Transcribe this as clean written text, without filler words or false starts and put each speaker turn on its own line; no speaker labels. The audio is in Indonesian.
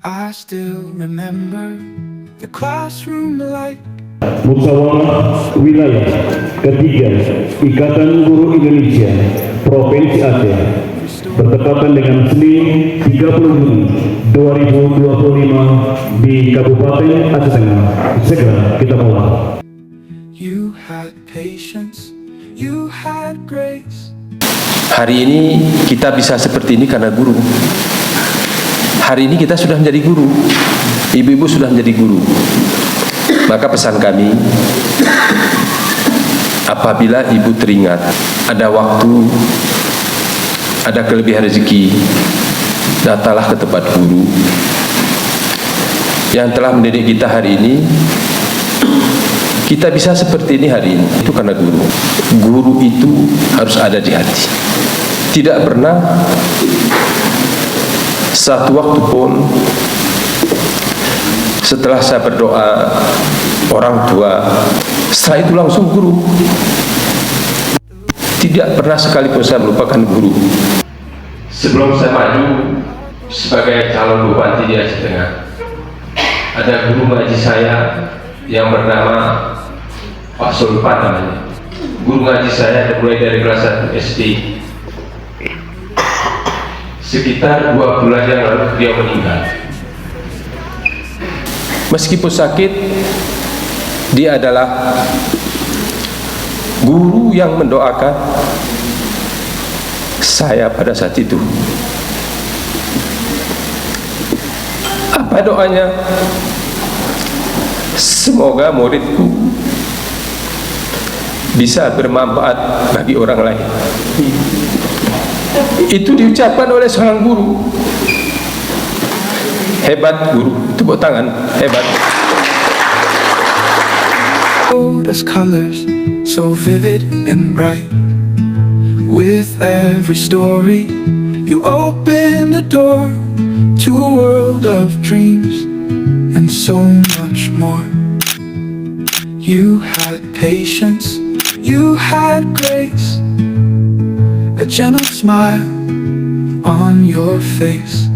I still remember the classroom light.
Musyawarah Wilayah ketiga Ikatan Guru Indonesia Provinsi Aceh bertepatan dengan Senin 30 Juni 2025 di Kabupaten Aceh Tengah. Segera kita mulai.
You had patience, you had grace.
Hari ini kita bisa seperti ini karena guru. Hari ini kita sudah menjadi guru. Ibu-ibu sudah menjadi guru. Maka pesan kami, apabila ibu teringat ada waktu, ada kelebihan rezeki, datanglah ke tempat guru yang telah mendidik kita hari ini. Kita bisa seperti ini hari ini, itu karena guru. Guru itu harus ada di hati. Tidak pernah satu waktu pun setelah saya berdoa orang tua, setelah itu langsung guru. Tidak pernah sekalipun saya melupakan guru. Sebelum saya maju sebagai calon bupati di Aceh Tengah, ada guru ngaji saya yang bernama Pak Sulpan namanya. Guru ngaji saya mulai dari kelas 1 SD. Sekitar 2 bulan yang lalu dia meninggal. Meskipun sakit, dia adalah guru yang mendoakan saya pada saat itu. Apa doanya? Semoga muridku bisa bermanfaat bagi orang lain. Itu diucapkan oleh seorang guru. Hebat guru, tepuk tangan, hebat.
As colors so vivid and bright. With every story, you open the door to a world of dreams and so much more. You had patience, you had grace, a gentle smile on your face.